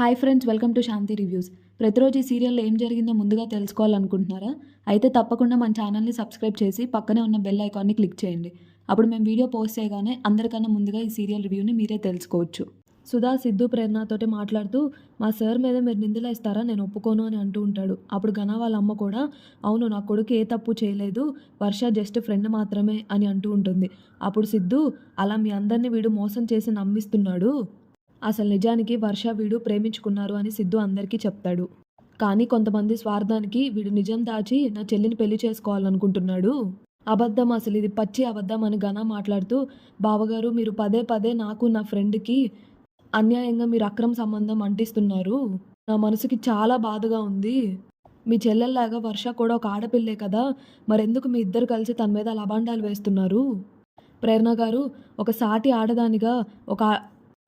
Hi friends, welcome to Shanti reviews. ప్రతిరోజు ఈ సీరియల్‌లో ఏం జరిగిందో ముందుగా తెలుసుకోవాలనుకుంటున్నారా? అయితే తప్పకుండా మన ఛానల్‌ని సబ్స్క్రైబ్ చేసి పక్కనే ఉన్న బెల్ ఐకాన్‌ని క్లిక్ చేయండి. అప్పుడు మేము వీడియో పోస్ట్ చేయగానే అందరికన్నా ముందుగా ఈ సీరియల్ రివ్యూని మీరే తెలుసుకోవచ్చు. సుధా, సిద్ధు, ప్రేరణతోటి మాట్లాడుతూ మా సార్ మీద మీరు నిందలేస్తారా, నేను ఒప్పుకోను అని అంటూ ఉంటాడు. అప్పుడు ఘన వాళ్ళ అమ్మ కూడా అవును, నా కొడుకు ఏ తప్పు చేయలేదు, వర్ష జస్ట్ ఫ్రెండ్ మాత్రమే అని అంటూ ఉంటుంది. అప్పుడు సిద్ధు, అలా మీ అందరిని వీడు మోసం చేసి నమ్మిస్తున్నాడు, అసలు నిజానికి వర్ష వీడు ప్రేమించుకున్నారు అని సిద్ధు అందరికీ చెప్తాడు. కానీ కొంతమంది స్వార్థానికి వీడు నిజం దాచి నా చెల్లిని పెళ్లి చేసుకోవాలనుకుంటున్నాడు. అబద్ధం, అసలు ఇది పచ్చి అబద్ధం అని ఘన మాట్లాడుతూ, బావగారు మీరు పదే పదే నాకు నా ఫ్రెండ్కి అన్యాయంగా మీరు అక్రమ సంబంధం అంటిస్తున్నారు. నా మనసుకి చాలా బాధగా ఉంది. మీ చెల్లెల్లాగా వర్ష కూడా ఒక ఆడపిల్లే కదా, మరెందుకు మీ ఇద్దరు కలిసి తన మీద అలా అబాండాలు వేస్తున్నారు? ప్రేరణ గారు, ఒక సాటి ఆడదానిగా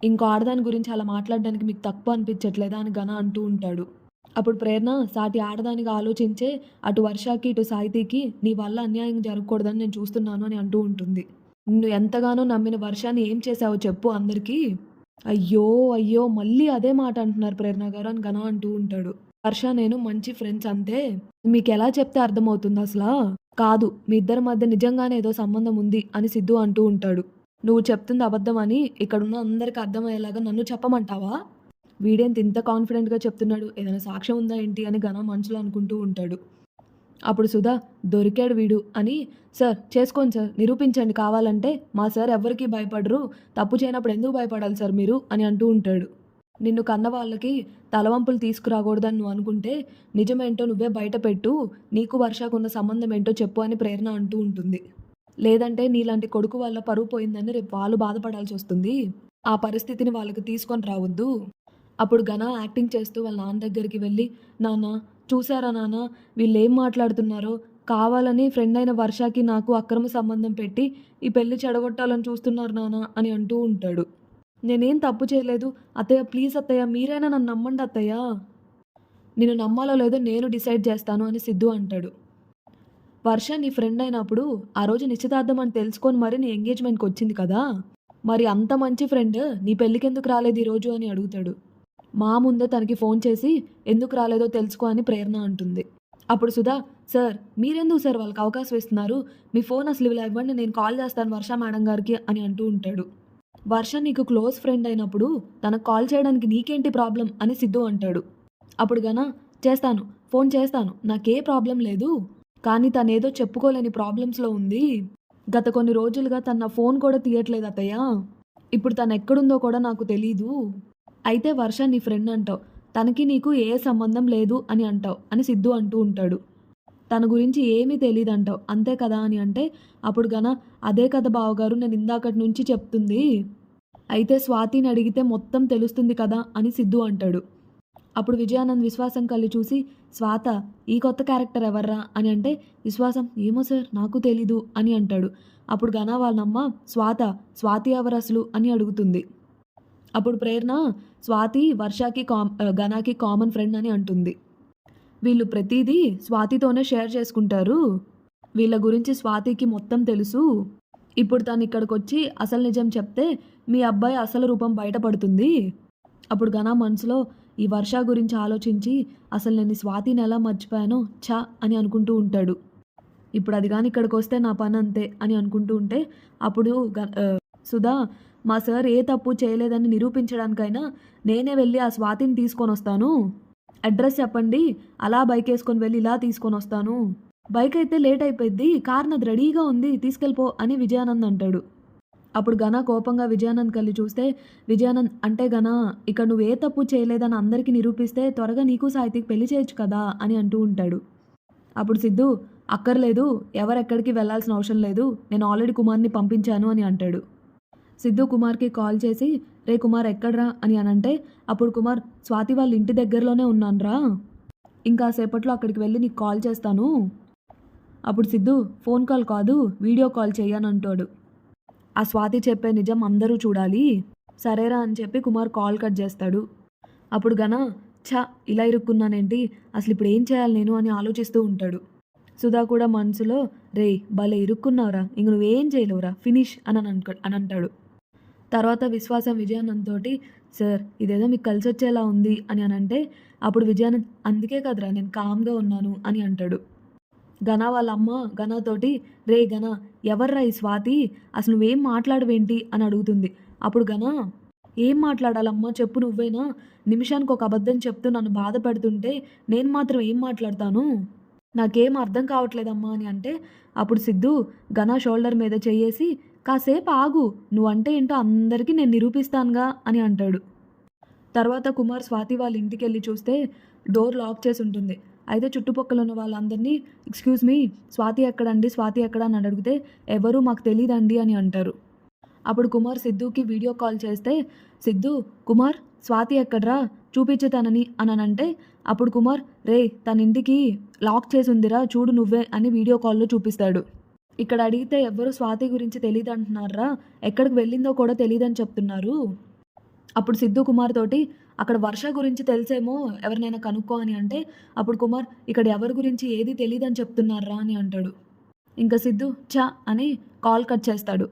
ఇంకో ఆడదాని గురించి అలా మాట్లాడడానికి మీకు తక్కువ అనిపించట్లేదా అని ఘన అంటూ ఉంటాడు. అప్పుడు ప్రేరణ, సాటి ఆడదానిగా ఆలోచించే అటు వర్షకి ఇటు సాహితీకి నీ వల్ల అన్యాయం జరగకూడదని నేను చూస్తున్నాను అని అంటూ ఉంటుంది. నిన్ను ఎంతగానో నమ్మిన వర్షాన్ని ఏం చేశావో చెప్పు అందరికీ. అయ్యో అయ్యో, మళ్ళీ అదే మాట అంటున్నారు ప్రేరణ గారు అని ఘన అంటూ ఉంటాడు. వర్ష నేను మంచి ఫ్రెండ్స్ అంతే, మీకు ఎలా చెప్తే అర్థమవుతుంది అసలా? కాదు, మీ ఇద్దరి మధ్య నిజంగానే ఏదో సంబంధం ఉంది అని సిద్ధు అంటూ ఉంటాడు. నువ్వు చెప్తుంది అబద్ధం అని ఇక్కడున్న అందరికి అర్థమయ్యేలాగా నన్ను చెప్పమంటావా? వీడేంటి ఇంత కాన్ఫిడెంట్గా చెప్తున్నాడు, ఏదైనా సాక్ష్యం ఉందా ఏంటి అని ఘన మనసులో అనుకుంటూ ఉంటాడు. అప్పుడు సుధా, దొరికాడు వీడు అని, సార్ చేసుకోండి సార్, నిరూపించండి కావాలంటే, మా సార్ ఎవరికి భయపడరు, తప్పు చేయనప్పుడు ఎందుకు భయపడాలి సార్ మీరు అని అంటూ ఉంటాడు. నిన్ను కన్న వాళ్ళకి తలవంపులు తీసుకురాకూడదని నువ్వు అనుకుంటే నిజమేంటో నువ్వే బయట పెట్టు, నీకు వర్షకున్న సంబంధం ఏంటో చెప్పు అని ప్రేరణ అంటూ ఉంటుంది. లేదంటే నీలాంటి కొడుకు వల్ల పరువు పోయిందని రేపు వాళ్ళు బాధపడాల్సి వస్తుంది, ఆ పరిస్థితిని వాళ్ళకి తీసుకొని రావద్దు. అప్పుడు ఘన యాక్టింగ్ చేస్తూ వాళ్ళ నాన్న దగ్గరికి వెళ్ళి, నాన్న చూసారా నాన్న, వీళ్ళు ఏం మాట్లాడుతున్నారో, కావాలని ఫ్రెండ్ అయిన వర్షకి నాకు అక్రమ సంబంధం పెట్టి ఈ పెళ్లి చెడగొట్టాలని చూస్తున్నారు నాన్న అని అంటూ ఉంటాడు. నేనేం తప్పు చేయలేదు అత్తయ్య, ప్లీజ్ అత్తయ్య మీరైనా నన్ను నమ్మండి అత్తయ్య, నిన్ను నమ్మాలో లేదో నేను డిసైడ్ చేస్తాను అని సిద్ధు అంటాడు. వర్ష నీ ఫ్రెండ్ అయినప్పుడు ఆ రోజు నిశ్చితార్థం అని తెలుసుకొని మరి నీ ఎంగేజ్మెంట్కి వచ్చింది కదా, మరి అంత మంచి ఫ్రెండ్ నీ పెళ్ళికెందుకు రాలేదు ఈరోజు అని అడుగుతాడు. మా ముందే తనకి ఫోన్ చేసి ఎందుకు రాలేదో తెలుసుకో అని ప్రేరణ అంటుంది. అప్పుడు సుధా, సార్ మీరెందుకు సార్ వాళ్ళకి అవకాశం ఇస్తున్నారు, మీ ఫోన్ అసలు ఇలా ఇవ్వండి, నేను కాల్ చేస్తాను వర్ష మేడం గారికి అని అంటూ ఉంటాడు. వర్ష నీకు క్లోజ్ ఫ్రెండ్ అయినప్పుడు తనకు కాల్ చేయడానికి నీకేంటి ప్రాబ్లం అని సిద్ధు అంటాడు. అప్పుడు గనా, చేస్తాను, ఫోన్ చేస్తాను, నాకే ప్రాబ్లం లేదు, కానీ తనేదో చెప్పుకోలేని ప్రాబ్లమ్స్లో ఉంది, గత కొన్ని రోజులుగా తన ఫోన్ కూడా తీయట్లేదు అత్తయ్య, ఇప్పుడు తను ఎక్కడుందో కూడా నాకు తెలీదు. అయితే వర్ష నీ ఫ్రెండ్ అంటావు, తనకి నీకు ఏ సంబంధం లేదు అని అంటావు అని సిద్ధు అంటూ ఉంటాడు. తన గురించి ఏమీ తెలియదంటావు అంతే కదా అని అంటే, అప్పుడు గన అదే కదా బావగారు నేను ఇందాకటి నుంచి చెప్తుంది, అయితే స్వాతిని అడిగితే మొత్తం తెలుస్తుంది కదా అని సిద్ధు అంటాడు. అప్పుడు విజయానంద్ విశ్వాసం కళ్ళు చూసి, స్వాత ఈ కొత్త క్యారెక్టర్ ఎవర్రా అని అంటే, విశ్వాసం ఏమో సార్ నాకు తెలీదు అని అంటాడు. అప్పుడు ఘన వాళ్ళమ్మ, స్వాతి ఎవరు అసలు అని అడుగుతుంది. అప్పుడు ప్రేరణ, స్వాతి వర్షకి ఘనాకి కామన్ ఫ్రెండ్ అని అంటుంది. వీళ్ళు ప్రతిదీ స్వాతితోనే షేర్ చేసుకుంటారు, వీళ్ళ గురించి స్వాతికి మొత్తం తెలుసు, ఇప్పుడు తను ఇక్కడికి వచ్చి అసలు నిజం చెప్తే మీ అబ్బాయి అసలు రూపం బయటపడుతుంది. అప్పుడు ఘన మనసులో ఈ వర్ష గురించి ఆలోచించి అసలు నేను స్వాతిని ఎలా మర్చిపోయానో ఛా అని అనుకుంటూ ఉంటాడు. ఇప్పుడు అది కానీ ఇక్కడికి వస్తే నా పని అంతే అని అనుకుంటూ ఉంటే, అప్పుడు సుధా, మా సార్ ఏ తప్పు చేయలేదని నిరూపించడానికైనా నేనే వెళ్ళి ఆ స్వాతిని తీసుకొని వస్తాను, అడ్రస్ చెప్పండి, అలా బైక్ వేసుకొని వెళ్ళి ఇలా తీసుకొని వస్తాను, బైక్ అయితే లేట్ అయిపోయింది, కార్ నాది రెడీగా ఉంది తీసుకెళ్ళిపో అని విజయానంద్ అంటాడు. అప్పుడు ఘన కోపంగా విజయానంద్ కళ్ళి చూస్తే, విజయానంద్ అంటే ఘన ఇక్కడ నువ్వు ఏ తప్పు చేయలేదని అందరికీ నిరూపిస్తే త్వరగా నీకు సాహితీకి పెళ్లి చేయొచ్చు కదా అని అంటూ ఉంటాడు. అప్పుడు సిద్ధు, అక్కర్లేదు, ఎవరెక్కడికి వెళ్ళాల్సిన అవసరం లేదు, నేను ఆల్రెడీ కుమార్ని పంపించాను అని అంటాడు. సిద్ధు కుమార్కి కాల్ చేసి, రే కుమార్ ఎక్కడ్రా అని అనంటే, అప్పుడు కుమార్, స్వాతి వాళ్ళ ఇంటి దగ్గరలోనే ఉన్నానురా, ఇంకా సేపట్లో అక్కడికి వెళ్ళి నీకు కాల్ చేస్తాను. అప్పుడు సిద్ధు, ఫోన్ కాల్ కాదు వీడియో కాల్ చెయ్యనంటాడు. ఆ స్వాతి చెప్పే నిజం అందరూ చూడాలి, సరేరా అని చెప్పి కుమార్ కాల్ కట్ చేస్తాడు. అప్పుడు ఘన, ఇలా ఇరుక్కున్నానేంటి, అసలు ఇప్పుడు ఏం చేయాలి నేను అని ఆలోచిస్తూ ఉంటాడు. సుధా కూడా మనసులో, రే భలే ఇరుక్కున్నావురా, ఇంక నువ్వేం చేయలేవురా, ఫినిష్ అని అంటాడు. తర్వాత విశ్వాసం విజయానంద్ తోటి, సార్ ఇదేదో మీకు కలిసొచ్చేలా ఉంది అని అనంటే, అప్పుడు విజయానంద్ అందుకే కదరా నేను కామ్‌గా ఉన్నాను అని అంటాడు. ఘన వాళ్ళ అమ్మ ఘనతోటి, "రేయ్ ఘన ఎవర్రా ఈ స్వాతి? అసలు నువ్వేం మాట్లాడవేంటి?" అని అడుగుతుంది. అప్పుడు ఘన, "ఏం మాట్లాడాలమ్మా చెప్పు నువ్వేనా? నిమిషానికి ఒక అబద్ధం చెప్తూ నన్ను బాధ పెడుతుంటే నేను మాత్రం ఏం మాట్లాడతాను? నాకేం అర్థం కావట్లేదమ్మా" అని అంటే, అప్పుడు సిద్ధు ఘన షోల్డర్ మీద చెయ్యేసి, "కాసేపు ఆగు. నువ్వంటే ఏంటో అందరికీ నేను నిరూపిస్తానుగా" అని అంటాడు. తర్వాత కుమార్ స్వాతి వాళ్ళ ఇంటికెళ్ళి చూస్తే డోర్ లాక్ చేసి ఉంటుంది. అయితే చుట్టుపక్కల ఉన్న వాళ్ళందరినీ "ఎక్స్‌క్యూజ్ మీ, స్వాతి ఎక్కడండి? స్వాతి ఎక్కడ?" అని అడిగితే "ఎవరు మాకు తెలీదండి" అని అంటారు. అప్పుడు కుమార్ సిద్ధుకి వీడియో కాల్ చేస్తే, సిద్ధు "కుమార్ స్వాతి ఎక్కడ్రా? చూపించు తనని" అనంటే, అప్పుడు కుమార్ "రేయ్ తన ఇంటికి లాక్ చేసి ఉందిరా చూడు నువ్వే" అని వీడియో కాల్‌లో చూపిస్తాడు. ఇక్కడ అడిగితే ఎవ్వరు స్వాతి గురించి తెలీదంటున్నార్రా, ఎక్కడికి వెళ్ళిందో కూడా తెలీదని చెప్తున్నారు. అప్పుడు సిద్ధు కుమార్ తోటి "అక్కడ వర్ష గురించి తెలిసేమో ఎవరినైనా కనుక్కో" అని అంటే, అప్పుడు కుమార్ "ఇక్కడ ఎవరి గురించి ఏది తెలీదని చెప్తున్నార్రా" అని అంటాడు. ఇంకా సిద్ధు ఛ అని కాల్ కట్ చేస్తాడు.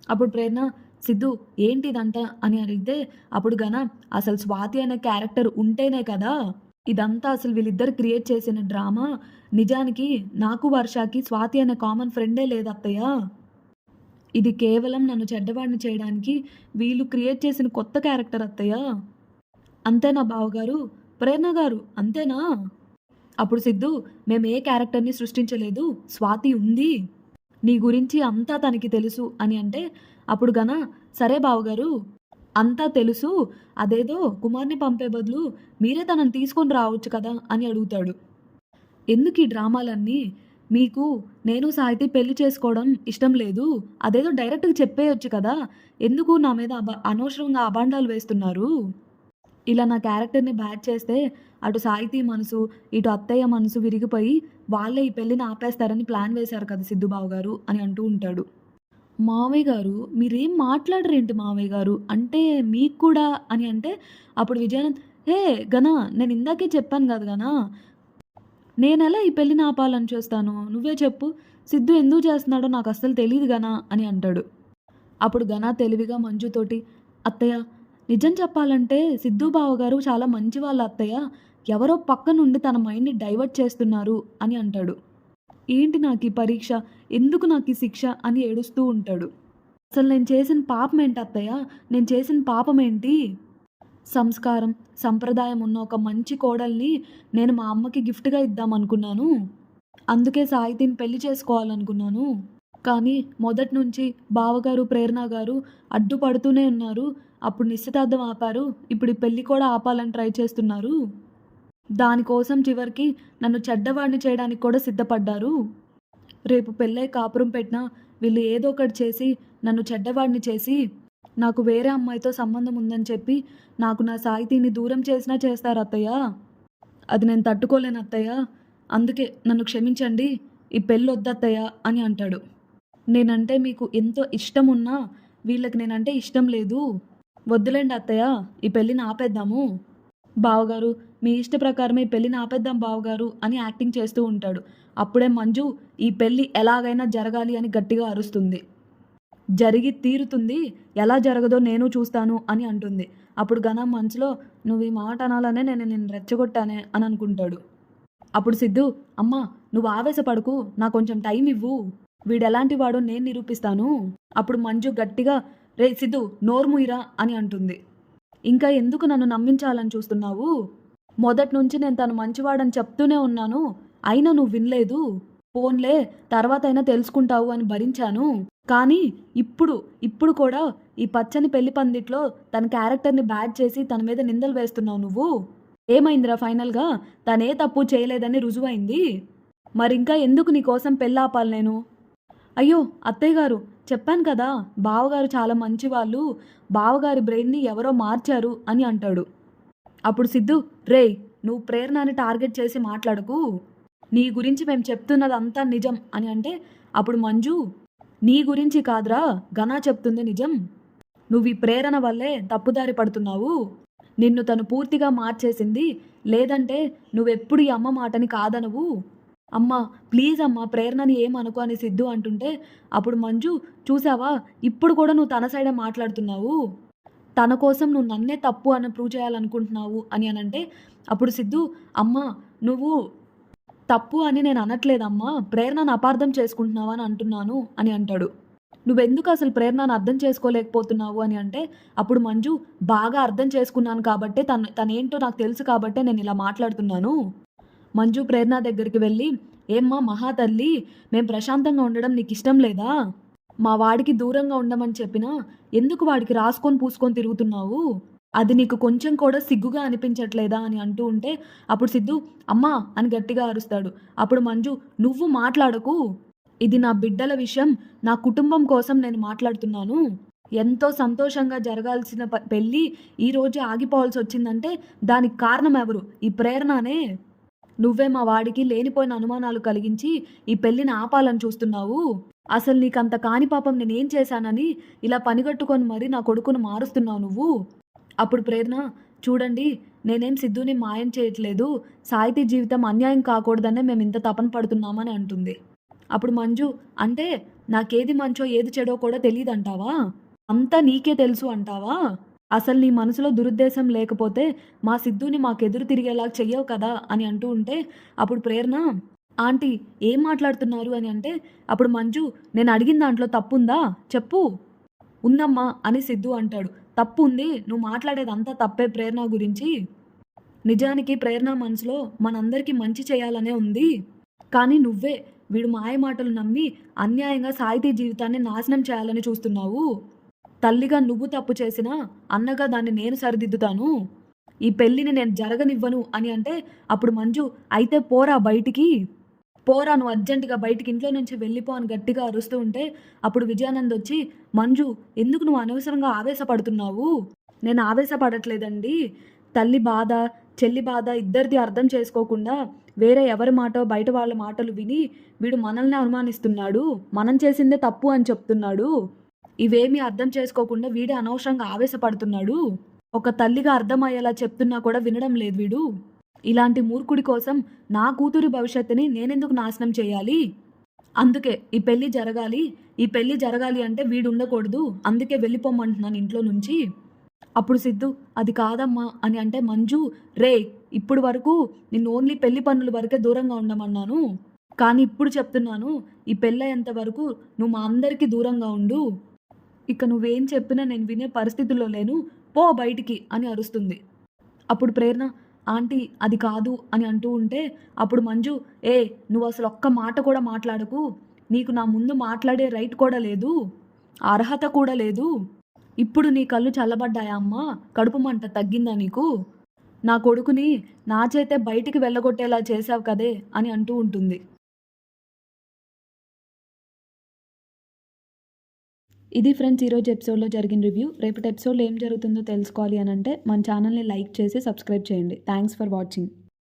అప్పుడు ప్రేరణ "సిద్ధు ఏంటి ఇదంతా" అని అడిగితే, అప్పుడు ఘన "అసలు స్వాతి అనే క్యారెక్టర్ ఉంటేనే కదా ఇదంతా, అసలు వీళ్ళిద్దరు క్రియేట్ చేసిన డ్రామా. నిజానికి నాకు వర్షకి స్వాతి అనే కామన్ ఫ్రెండే లేదత్తయ్య. ఇది కేవలం నన్ను చెడ్డవాడిని చేయడానికి వీళ్ళు క్రియేట్ చేసిన కొత్త క్యారెక్టర్ అత్తయ్య. అంతేనా బావగారు? ప్రేరణ గారు అంతేనా?" అప్పుడు సిద్ధు "మేము ఏ క్యారెక్టర్‌ని సృష్టించలేదు. స్వాతి ఉంది. నీ గురించి అంతా తనకి తెలుసు" అని అంటే, అప్పుడు ఘన "సరే బావగారు అంతా తెలుసు. అదేదో కుమార్‌ని పంపే బదులు మీరే తనని తీసుకొని రావచ్చు కదా" అని అడుగుతాడు. "ఎందుకు ఈ డ్రామాలన్నీ? మీకు నేను సాహితీ పెళ్లి చేసుకోవడం ఇష్టం లేదు. అదేదో డైరెక్ట్‌గా చెప్పేయొచ్చు కదా! ఎందుకు నా మీద అనవసరంగా అబాండాలు వేస్తున్నారు? ఇలా నా క్యారెక్టర్‌ని బ్యాడ్ చేస్తే అటు సాహితీ మనసు, ఇటు అత్తయ్య మనసు విరిగిపోయి వాళ్ళే ఈ పెళ్ళిని ఆపేస్తారని ప్లాన్ వేశారు కదా సిద్ధు బావగారు" అని అంటూ ఉంటాడు. "మావయ్య గారు మీరేం మాట్లాడరేంటి మావయ్య గారు? అంటే మీకు కూడా" అని అంటే, అప్పుడు విజయానంద్ "హే ఘన నేను ఇందాకే చెప్పాను కదా ఘన! నేనెలా ఈ పెళ్ళిని ఆపాలని చూస్తాను? నువ్వే చెప్పు. సిద్ధు ఎందుకు చేస్తున్నాడో నాకు అస్సలు తెలీదు ఘన" అని అంటాడు. అప్పుడు ఘన తెలివిగా మంజుతోటి "అత్తయ్య నిజం చెప్పాలంటే సిద్ధు బావగారు చాలా మంచివాళ్ళు అత్తయ్య. ఎవరో పక్క నుండి తన మైండ్‌ని డైవర్ట్ చేస్తున్నారు" అని అంటాడు. "ఏంటి నాకీ పరీక్ష? ఎందుకు నాకీ శిక్ష?" అని ఏడుస్తూ ఉంటాడు. "అసలు నేను చేసిన పాపమేంటి అత్తయ్య? నేను చేసిన పాపమేంటి? సంస్కారం, సంప్రదాయం ఉన్న ఒక మంచి కోడల్ని నేను మా అమ్మకి గిఫ్ట్‌గా ఇద్దామనుకున్నాను. అందుకే సాహితిని పెళ్లి చేసుకోవాలనుకున్నాను. కానీ మొదటి నుంచి బావగారు, ప్రేరణ గారు అడ్డుపడుతూనే ఉన్నారు. అప్పుడు నిశ్చితార్థం ఆపారు. ఇప్పుడు ఈ పెళ్లి కూడా ఆపాలని ట్రై చేస్తున్నారు. దానికోసం చివరికి నన్ను చెడ్డవాడిని చేయడానికి కూడా సిద్ధపడ్డారు. రేపు పెళ్ళై కాపురం పెట్టినా వీళ్ళు ఏదో ఒకటి చేసి నన్ను చెడ్డవాడిని చేసి నాకు వేరే అమ్మాయితో సంబంధం ఉందని చెప్పి నాకు నా సాహితీని దూరం చేసినా చేస్తారు అత్తయ్య. అది నేను తట్టుకోలేను అత్తయ్య. అందుకే నన్ను క్షమించండి. ఈ పెళ్ళొద్దత్తయ్య" అని అంటాడు. "నేనంటే మీకు ఎంతో ఇష్టం ఉన్నా వీళ్ళకి నేనంటే ఇష్టం లేదు. వద్దులేండి అత్తయ్య ఈ పెళ్ళిని ఆపేద్దాము. బావగారు మీ ఇష్ట ప్రకారమే ఈ పెళ్ళిని ఆపేద్దాం బావగారు" అని యాక్టింగ్ చేస్తూ ఉంటాడు. అప్పుడే మంజు "ఈ పెళ్ళి ఎలాగైనా జరగాలి" అని గట్టిగా అరుస్తుంది. "జరిగి తీరుతుంది. ఎలా జరగదో నేను చూస్తాను" అని అంటుంది. అప్పుడు ఘన మనసులో "నువ్వు ఈ మాట అనాలనే నేను నిన్ను రెచ్చగొట్టానే" అని అనుకుంటాడు. అప్పుడు సిద్ధు "అమ్మా నువ్వు ఆవేశపడకు. నాకు కొంచెం టైం ఇవ్వు. వీడెలాంటి వాడో నేను నిరూపిస్తాను." అప్పుడు మంజు గట్టిగా "రేయ్ సిద్ధు నోరు మూయిరా" అని అంటుంది. "ఇంకా ఎందుకు నన్ను నమ్మించాలని చూస్తున్నావు? మొదటి నుంచి నేను తను మంచివాడని చెప్తూనే ఉన్నాను. అయినా నువ్వు వినలేదు. పోన్లే తర్వాతైనా తెలుసుకుంటావు అని భరించాను. కానీ ఇప్పుడు కూడా ఈ పచ్చని పెళ్లి పందిట్లో తన క్యారెక్టర్‌ని బ్యాడ్ చేసి తన మీద నిందలు వేస్తున్నావు నువ్వు. ఏమైందిరా ఫైనల్‌గా? తనే తప్పు చేయలేదని రుజువైంది. మరింకా ఎందుకు నీ కోసం పెళ్ళాపాలి నేను?" "అయ్యో అత్తయ్య గారు చెప్పాను కదా! బావగారు చాలా మంచివాళ్ళు. బావగారి బ్రెయిన్‌ని ఎవరో మార్చారు" అని అంటాడు. అప్పుడు సిద్ధు "రేయ్ నువ్వు ప్రేరణని టార్గెట్ చేసి మాట్లాడకు. నీ గురించి మేము చెప్తున్నదంతా నిజం" అని అంటే, అప్పుడు మంజు "నీ గురించి కాదురా ఘన చెప్తుంది నిజం. నువ్వు ఈ ప్రేరణ వల్లే తప్పుదారి పడుతున్నావు. నిన్ను తను పూర్తిగా మార్చేసింది. లేదంటే నువ్వెప్పుడు ఈ అమ్మ మాటని కాదనవు. అమ్మ ప్లీజ్ అమ్మ ప్రేరణని ఏమనుకో" అని సిద్ధు అంటుంటే, అప్పుడు మంజు "చూసావా ఇప్పుడు కూడా నువ్వు తన సైడే మాట్లాడుతున్నావు. తన కోసం నువ్వు నన్నే తప్పు అని ప్రూవ్ చేయాలనుకుంటున్నావు అని అంటే అప్పుడు సిద్ధు, అమ్మ నువ్వు తప్పు అని నేను అనట్లేదమ్మా, ప్రేరణను అపార్థం చేసుకుంటున్నావా అని అంటున్నాను అని అంటాడు. నువ్వెందుకు అసలు ప్రేరణను అర్థం చేసుకోలేకపోతున్నావు అని అంటే అప్పుడు మంజు, బాగా అర్థం చేసుకున్నాను కాబట్టే తనేంటో నాకు తెలుసు కాబట్టే నేను ఇలా మాట్లాడుతున్నాను. మంజు ప్రేరణ దగ్గరికి వెళ్ళి, ఏమ్మా మహాతల్లి, మేం ప్రశాంతంగా ఉండడం నీకు ఇష్టం లేదా? మా వాడికి దూరంగా ఉండమని చెప్పినా ఎందుకు వాడికి రాసుకొని పూసుకొని తిరుగుతున్నావు? అది నీకు కొంచెం కూడా సిగ్గుగా అనిపించట్లేదా అని అంటూ ఉంటే అప్పుడు సిద్ధు, అమ్మా అని గట్టిగా అరుస్తాడు. అప్పుడు మంజు, నువ్వు మాట్లాడకు, ఇది నా బిడ్డల విషయం, నా కుటుంబం కోసం నేను మాట్లాడుతున్నాను. ఎంతో సంతోషంగా జరగాల్సిన పెళ్ళి ఈరోజు ఆగిపోవాల్సి వచ్చిందంటే దానికి కారణం ఎవరు? ఈ ప్రేరణనే. నువ్వే మా వాడికి లేనిపోయిన అనుమానాలు కలిగించి ఈ పెళ్ళిని ఆపాలని చూస్తున్నావు. అసలు నీకంత కాని పాపం నేనేం చేశానని ఇలా పనిగట్టుకొని మరి నా కొడుకును మారుస్తున్నావు నువ్వు. అప్పుడు ప్రేరణ, చూడండి నేనేం సిద్ధుని మాయం చేయట్లేదు, సాహితీ జీవితం అన్యాయం కాకూడదనే మేము ఇంత తపన పడుతున్నామని అంటుంది. అప్పుడు మంజు, అంటే నాకేది మంచో ఏది చెడో కూడా తెలియదంటావా? అంతా నీకే తెలుసు అంటావా? అసలు నీ మనసులో దురుద్దేశం లేకపోతే మా సిద్ధుని మాకెదురు తిరిగేలా చెయ్యవు కదా అని అంటూ ఉంటే అప్పుడు ప్రేరణ, ఆంటీ ఏం మాట్లాడుతున్నారు అని అంటే అప్పుడు మంజు, నేను అడిగిన దాంట్లో తప్పుందా చెప్పు. ఉందమ్మా అని సిద్ధు అంటాడు. తప్పు ఉంది, నువ్వు మాట్లాడేదంతా తప్పే ప్రేరణ గురించి. నిజానికి ప్రేరణ మనసులో మనందరికీ మంచి చేయాలనే ఉంది, కానీ నువ్వే వీడు మాయ మాటలు నమ్మి అన్యాయంగా సాహితీ జీవితాన్ని నాశనం చేయాలని చూస్తున్నావు. తల్లిగా నువ్వు తప్పు చేసినా అన్నగా దాన్ని నేను సరిదిద్దుతాను. ఈ పెళ్ళిని నేను జరగనివ్వను అని అంటే అప్పుడు మంజు, అయితే పోరా బయటికి, పోరా నువ్వు అర్జెంటుగా బయటికి ఇంట్లో నుంచి వెళ్ళిపో అని గట్టిగా అరుస్తూ ఉంటే అప్పుడు విజయానంద్ వచ్చి, మంజు ఎందుకు నువ్వు అనవసరంగా ఆవేశపడుతున్నావు? నేను ఆవేశపడట్లేదండి, తల్లి బాధ చెల్లి బాధ ఇద్దరిది అర్థం చేసుకోకుండా వేరే ఎవరి మాటో బయట వాళ్ళ మాటలు విని వీడు మనల్ని అనుమానిస్తున్నాడు, మనం చేసిందే తప్పు అని చెప్తున్నాడు. ఇవేమీ అర్థం చేసుకోకుండా వీడే అనవసరంగా ఆవేశపడుతున్నాడు. ఒక తల్లిగా అర్థమయ్యేలా చెప్తున్నా కూడా వినడం లేదు వీడు. ఇలాంటి మూర్ఖుడి కోసం నా కూతురి భవిష్యత్తుని నేనెందుకు నాశనం చేయాలి? అందుకే ఈ పెళ్ళి జరగాలి అంటే వీడు ఉండకూడదు, అందుకే వెళ్ళిపోమంటున్నాను ఇంట్లో నుంచి. అప్పుడు సిద్ధు, అది కాదమ్మా అని అంటే మంజు, రే ఇప్పుడు వరకు నిన్ను ఓన్లీ పెళ్లి పనుల వరకే దూరంగా ఉండమన్నాను, కానీ ఇప్పుడు చెప్తున్నాను, ఈ పెళ్ళయ్యేంత వరకు నువ్వు మా అందరికీ దూరంగా ఉండు. ఇక నువ్వేం చెప్పినా నేను వినే పరిస్థితుల్లో లేను, పో బయటికి అని అరుస్తుంది. అప్పుడు ప్రేరణ, ఆంటీ అది కాదు అని అంటూ ఉంటే అప్పుడు మంజు, నువ్వు అసలు ఒక్క మాట కూడా మాట్లాడకు, నీకు నా ముందు మాట్లాడే రైట్ కూడా లేదు, అర్హత కూడా లేదు. ఇప్పుడు నీ కళ్ళు చల్లబడ్డాయా అమ్మా? కడుపు మంట తగ్గిందా నీకు? నా కొడుకుని నా చేతే బయటికి వెళ్ళగొట్టేలా చేశావు కదే అని అంటూ ఉంటుంది. ఇది ఫ్రెండ్స్ ఈరోజు ఎపిసోడ్లో జరిగిన రివ్యూ. రేపటి ఎపిసోడ్లో ఏం జరుగుతుందో తెలుసుకోవాలి అని అంటే మన ఛానల్ని లైక్ చేసి సబ్స్క్రైబ్ చేయండి. Thanks for watching.